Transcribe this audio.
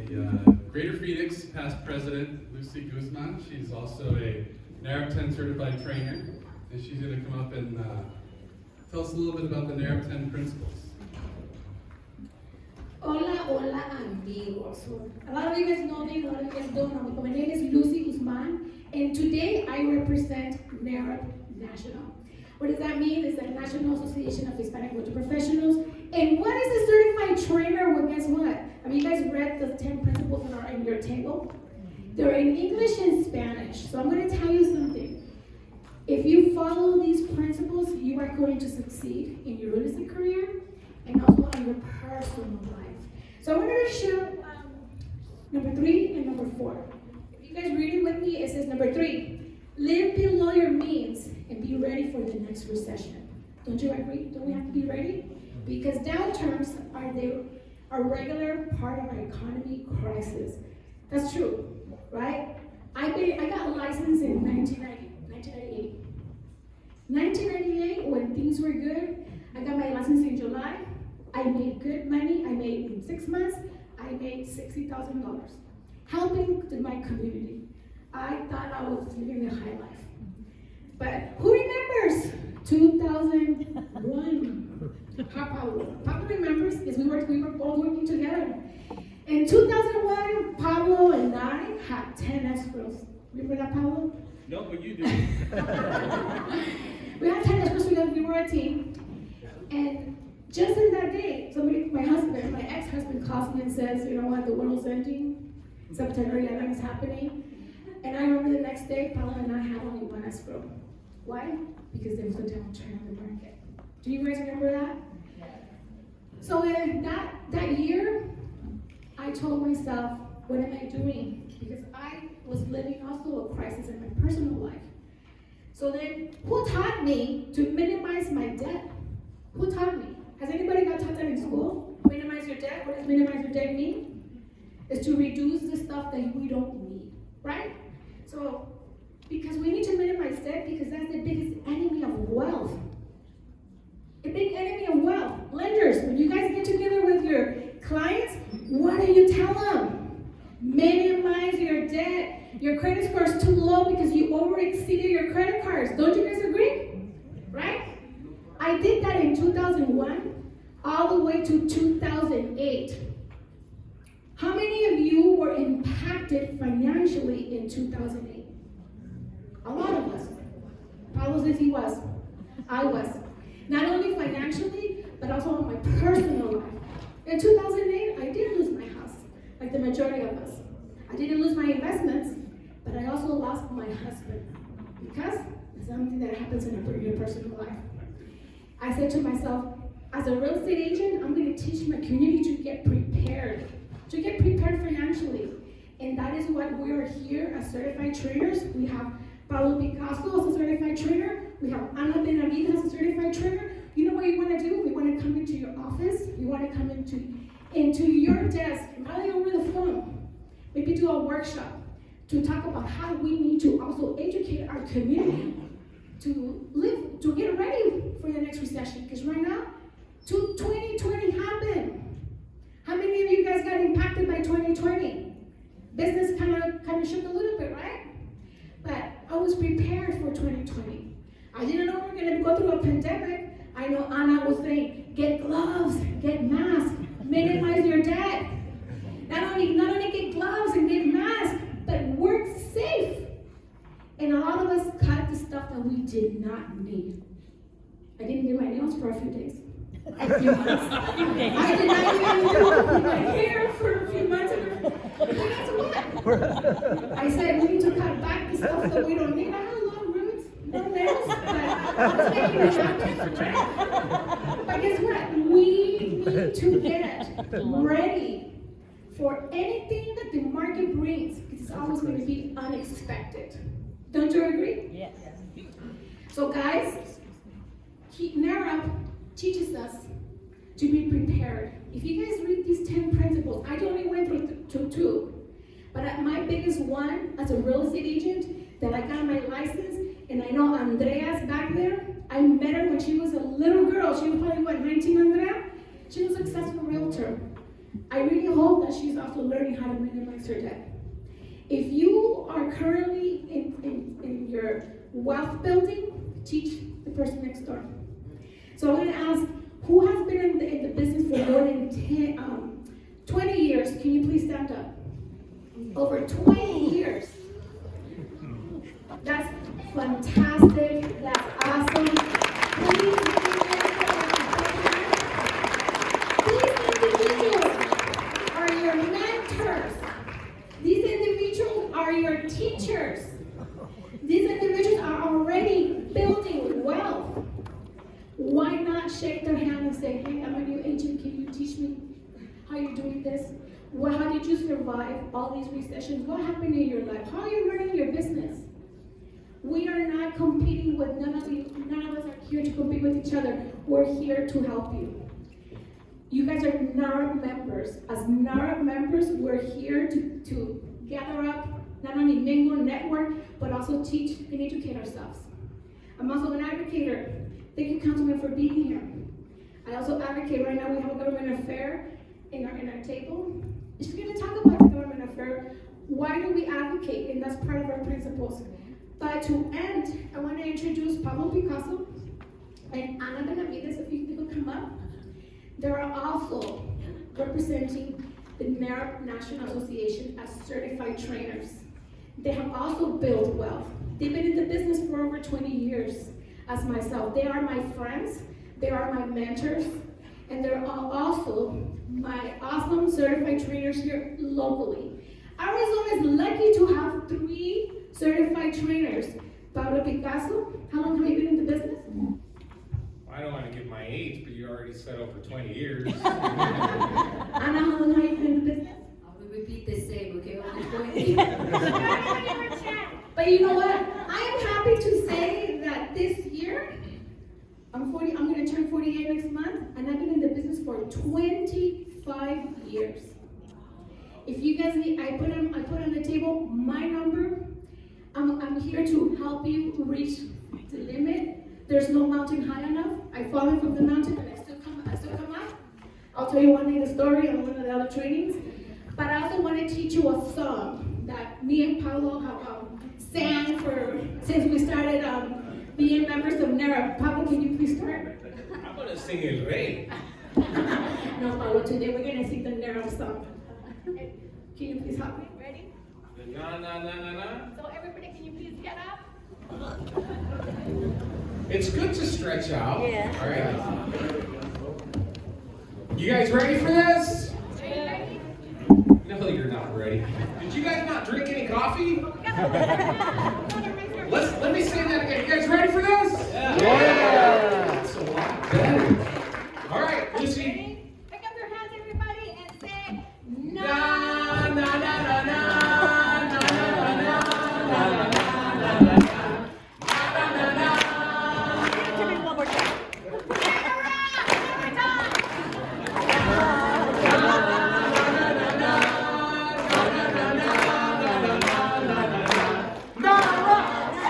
Greater Phoenix past president, Lucy Guzman. She's also a Nahrep 10 certified trainer, and she's going to come up and tell us a little bit about the Nahrep 10 principles. Hola, hola amigos. A lot of you guys know me, a lot of you guys don't know me, but my name is Lucy Guzman, and today I represent Nahrep National. What does that mean? It's the National Association of Hispanic Culture Professionals. And what is a certified trainer? Well, guess what? Have you guys read the 10 principles that are in your table? They're in English and Spanish. So I'm going to tell you something. If you follow these principles, you are going to succeed in your real estate career and also in your personal life. So I wanted to share number 3 and number 4. If you guys read it with me, it says number 3, live below your means and be ready for the next recession. Don't you agree? Don't we have to be ready? Because downturns are a regular part of our economy crisis. That's true, right? I got a license in 1998. 1998, when things were good, I got my license in July. I made good money. I made in 6 months, I made $60,000, helping to my community. I thought I was living a high life. But who remembers 2001? Pablo remembers, because we were all working together. In 2001, Pablo and I had 10 escrows. Remember that, Pablo? No, but you do. We had 10 escrows together. We were a team. And just in that day, my ex-husband calls me and says, you know what, the world's ending. September 11 is happening. And I remember the next day, Pablo and I had only 1 escrow. Why? Because there was a downturn on the market. Do you guys remember that? So that year, I told myself, what am I doing? Because I was living also a crisis in my personal life. So then, who taught me to minimize my debt? Who taught me? Has anybody got taught that in school? Minimize your debt. What does minimize your debt mean? It's to reduce the stuff that we don't need, right? So, because we need to minimize debt because that's the biggest enemy of wealth. A big enemy of wealth. Lenders, when you guys get together with your clients, what do you tell them? Minimize your debt. Your credit score is too low because you over-exceeded your credit cards. Don't you guys agree? Right? I did that in 2001 all the way to 2008. How many of you were impacted financially in 2008? A lot of us. Pablo says he was. I was. Not only financially, but also in my personal life. In 2008, I did lose my house, like the majority of us. I didn't lose my investments, but I also lost my husband because it's something that happens in your personal life. I said to myself, as a real estate agent, I'm going to teach my community to get prepared financially. And that is what we are here as certified trainers. We have Pablo Picasso as a certified trainer. We have Ana Benavides as a certified trainer. You know what you want to do? We want to come into your office. You want to come into your desk, probably over the phone. Maybe do a workshop to talk about how we need to also educate our community to get ready for the next recession. Because right now, 2020 happened. How many of you guys got impacted by 2020? Business kind of shook a little bit, right? But I was prepared for 2020. I didn't know we were going to go through a pandemic. I know Anna was saying, get gloves, get masks, minimize your debt. Not only get gloves and get masks, but work safe. And a lot of us cut the stuff that we did not need. I didn't get my nails for a few days. A few months. I did not even do my hair for a few months. But guess what? I said we need to cut back the stuff that we don't need. I have long roots, no nails, but I was making it happen, right? But guess what? We need to get ready for anything that the market brings, because it's always going to be unexpected. Don't you agree? Yes. So guys, Nahrep teaches us to be prepared. If you guys read these 10 principles, I only went through 2, but my biggest one as a real estate agent that I got my license, and I know Andrea's back there. I met her when she was a little girl. She was probably, 19, Andrea? She was a successful realtor. I really hope that she's also learning how to minimize her debt. If you are currently in your wealth building, teach the person next door. So I'm going to ask, who has been in the business for more than 20 years? Can you please stand up? Over 20 years. That's fantastic. That's awesome. Please, these individuals are your mentors. These individuals are your teachers. These individuals are already building wealth. Why not shake their hand and say, hey, I'm a new agent, can you teach me how you're doing this? Well, how did you survive all these recessions? What happened in your life? How are you running your business? We are not competing with none of you. None of us are here to compete with each other. We're here to help you. You guys are Nahrep members. As Nahrep members, we're here to gather up, not only mingle, network, but also teach and educate ourselves. I'm also an advocator. Thank you, Councilman, for being here. I also advocate. Right now we have a government affair in our table. She's going to talk about the government affair. Why do we advocate? And that's part of our principles. But to end, I want to introduce Pablo Picasso and Ana Benavides, if you could come up. They are also representing the Nahrep National Association as certified trainers. They have also built wealth. They've been in the business for over 20 years as myself. They are my friends, they are my mentors, and they're also my awesome certified trainers here locally. Arizona is lucky to have 3 certified trainers. Pablo Picasso, how long have you been in the business? I don't want to give my age, but you already said over 20 years. Anna, how long have you been in the business? I will repeat the same, okay? Only 20. But you know what? I am happy to say that this year, I'm going to turn 48 next month, and I've been in the business for 25 years. If you guys need, I put on the table my number. I'm here to help you reach the limit. There's no mountain high enough. I've fallen from the mountain and I still come up. I'll tell you one day the story on one of the other trainings. But I also want to teach you a song that me and Pablo have sang since we started being members of Nahrep. Pablo, can you please start? I'm going to sing El Rey. No, Pablo, today we're going to sing the Nahrep song. Can you please help me? Ready? Na na na na na. So everybody, can you please get up? It's good to stretch out. Yeah. All right. You guys ready for this? Are you ready? No, you're not ready. Did you guys not drink any coffee? Let me say that again. You guys ready for this? Yeah. That's a lot better. All right, Lucy. Ready? Pick up your hands, everybody, and say, Na na na na na na na na na na na na.